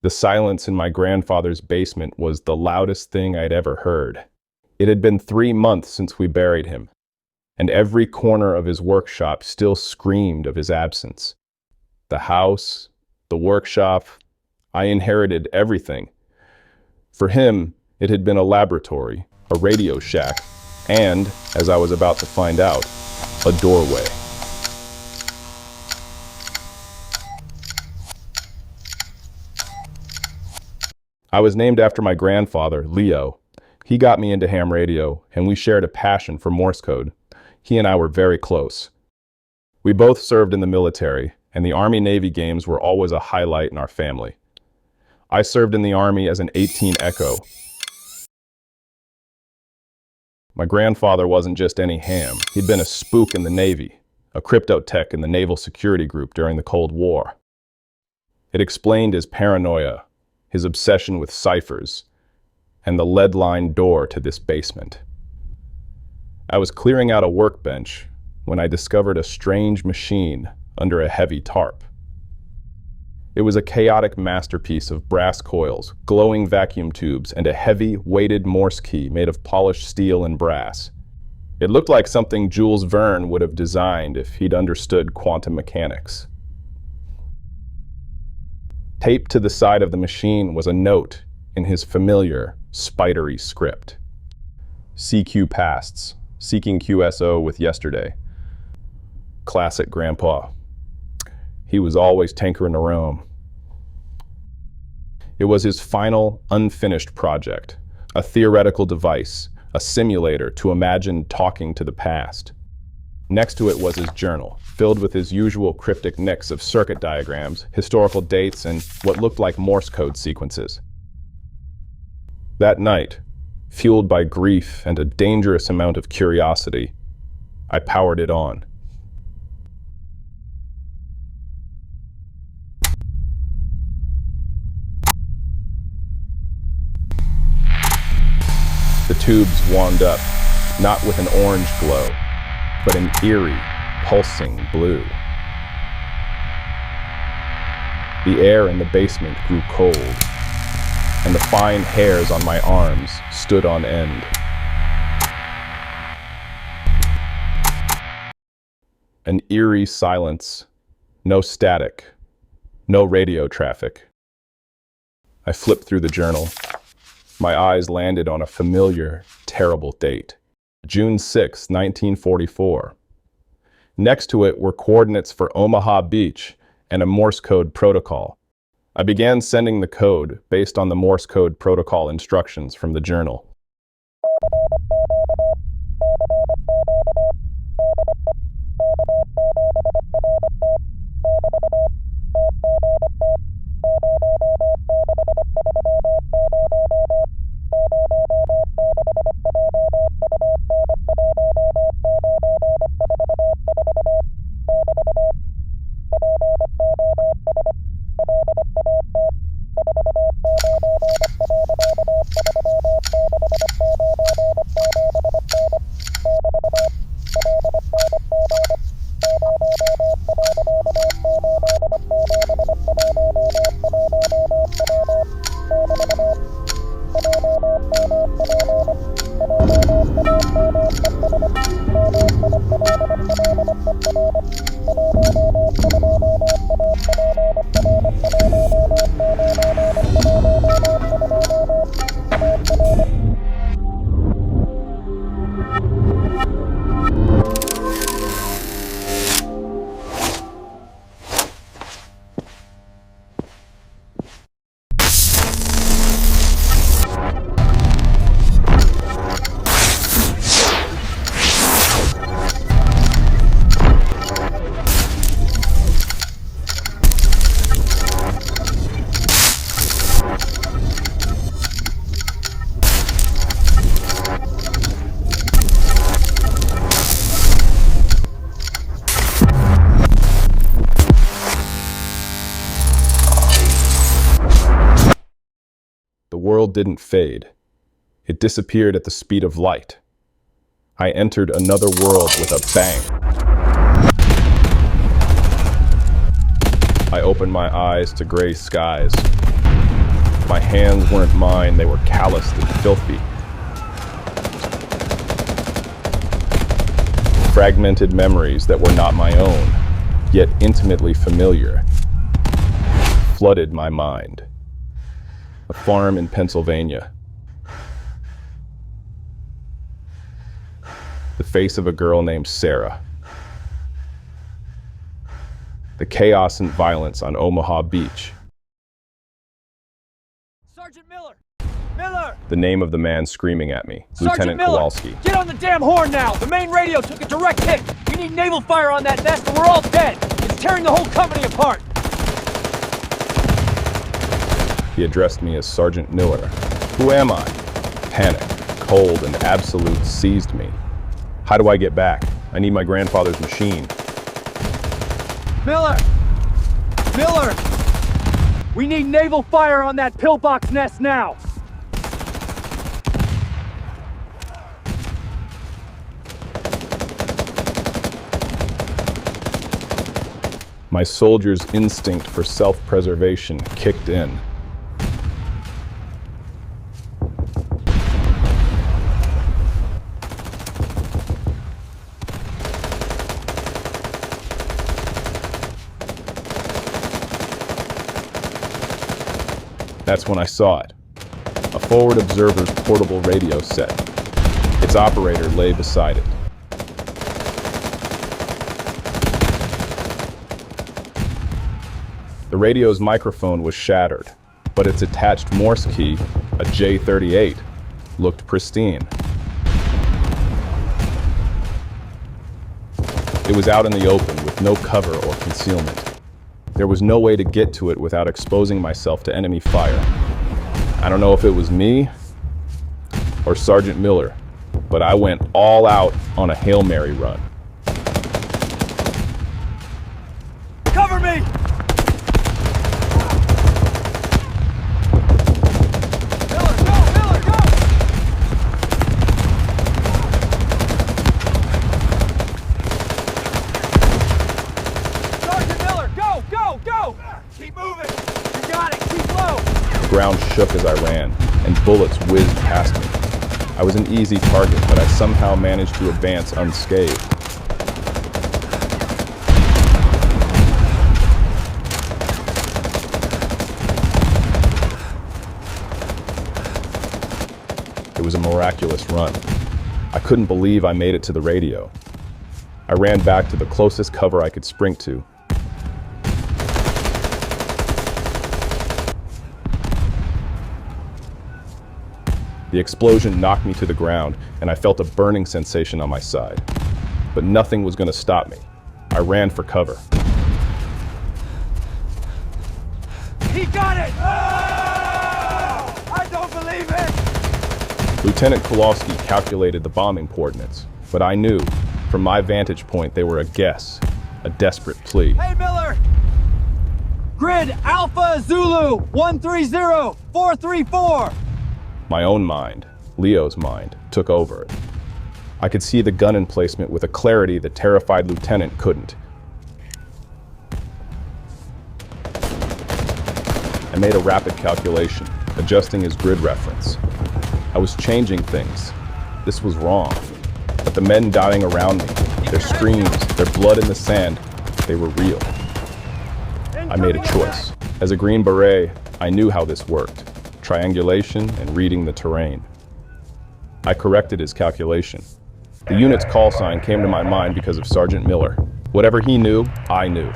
The silence in my grandfather's basement was the loudest thing I'd ever heard. It had been 3 months since we buried him, and every corner of his workshop still screamed of his absence. The house, the workshop, I inherited everything. For him, it had been a laboratory, a radio shack, and, as I was about to find out, a doorway. I was named after my grandfather, Leo. He got me into ham radio, and we shared a passion for Morse code. He and I were very close. We both served in the military, and the Army-Navy games were always a highlight in our family. I served in the Army as an 18 Echo. My grandfather wasn't just any ham. He'd been a spook in the Navy, a crypto tech in the Naval Security Group during the Cold War. It explained his paranoia, his obsession with ciphers, and the lead-lined door to this basement. I was clearing out a workbench when I discovered a strange machine under a heavy tarp. It was a chaotic masterpiece of brass coils, glowing vacuum tubes, and a heavy, weighted Morse key made of polished steel and brass. It looked like something Jules Verne would have designed if he'd understood quantum mechanics. Taped to the side of the machine was a note in his familiar, spidery script. CQ pasts, seeking QSO with yesterday. Classic Grandpa. He was always tinkering around. It was his final, unfinished project, a theoretical device, a simulator to imagine talking to the past. Next to it was his journal, filled with his usual cryptic mix of circuit diagrams, historical dates, and what looked like Morse code sequences. That night, fueled by grief and a dangerous amount of curiosity, I powered it on. The tubes wound up, not with an orange glow, but an eerie, pulsing blue. The air in the basement grew cold, and the fine hairs on my arms stood on end. An eerie silence, no static, no radio traffic. I flipped through the journal. My eyes landed on a familiar, terrible date. June 6, 1944. Next to it were coordinates for Omaha Beach and a Morse code protocol. I began sending the code based on the Morse code protocol instructions from the journal. The world didn't fade. It disappeared at the speed of light. I entered another world with a bang. I opened my eyes to gray skies. My hands weren't mine, they were calloused and filthy. Fragmented memories that were not my own, yet intimately familiar, flooded my mind. A farm in Pennsylvania. The face of a girl named Sarah. The chaos and violence on Omaha Beach. Sergeant Miller! Miller! The name of the man screaming at me, Sergeant Lieutenant Miller! Kowalski. Get on the damn horn now! The main radio took a direct hit! We need naval fire on that nest or we're all dead! It's tearing the whole company apart! He addressed me as Sergeant Miller. Who am I? Panic, cold, and absolute seized me. How do I get back? I need my grandfather's machine. Miller! Miller! We need naval fire on that pillbox nest now! My soldier's instinct for self-preservation kicked in. That's when I saw it. A forward observer's portable radio set. Its operator lay beside it. The radio's microphone was shattered, but its attached Morse key, a J38, looked pristine. It was out in the open with no cover or concealment. There was no way to get to it without exposing myself to enemy fire. I don't know if it was me or Sergeant Miller, but I went all out on a Hail Mary run. Cover me! Miller, go! Miller, go! Sergeant Miller, go! Go! Go! Keep moving! You got it! Keep low! The ground shook as I ran, and bullets whizzed past me. I was an easy target, but I somehow managed to advance unscathed. It was a miraculous run. I couldn't believe I made it to the radio. I ran back to the closest cover I could sprint to. The explosion knocked me to the ground, and I felt a burning sensation on my side. But nothing was going to stop me. I ran for cover. He got it! Oh! I don't believe it! Lieutenant Kowalski calculated the bombing coordinates, but I knew, from my vantage point, they were a guess, a desperate plea. Hey, Miller! Grid Alpha Zulu 130-434. My own mind, Leo's mind, took over it. I could see the gun emplacement with a clarity the terrified lieutenant couldn't. I made a rapid calculation, adjusting his grid reference. I was changing things. This was wrong. But the men dying around me, their screams, their blood in the sand, they were real. I made a choice. As a Green Beret, I knew how this worked. Triangulation and reading the terrain. I corrected his calculation. The unit's call sign came to my mind because of Sergeant Miller. Whatever he knew, I knew.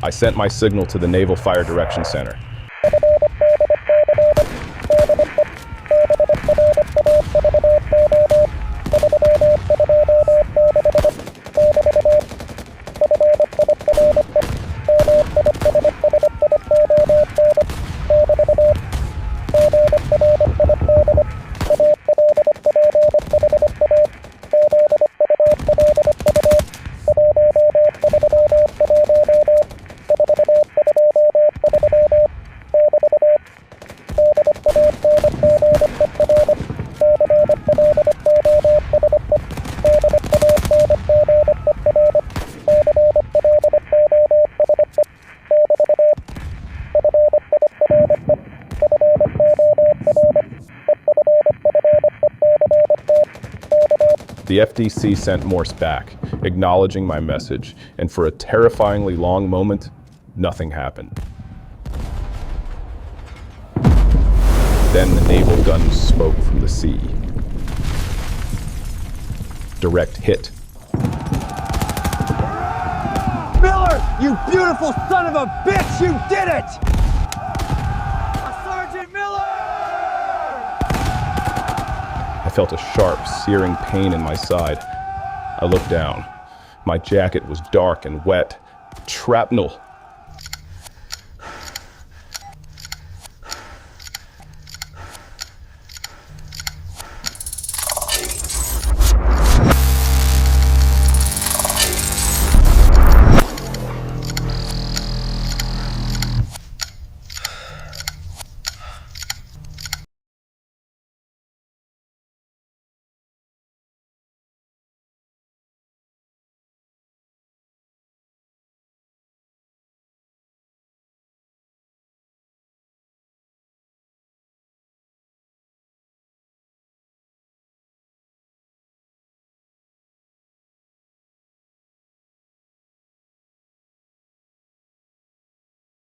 I sent my signal to the Naval Fire Direction Center. The FDC sent Morse back, acknowledging my message, and for a terrifyingly long moment, nothing happened. Then the naval guns spoke from the sea. Direct hit. Miller, you beautiful son of a bitch, you did it! Sergeant Miller! I felt a sharp, searing pain in my side. I looked down. My jacket was dark and wet. Shrapnel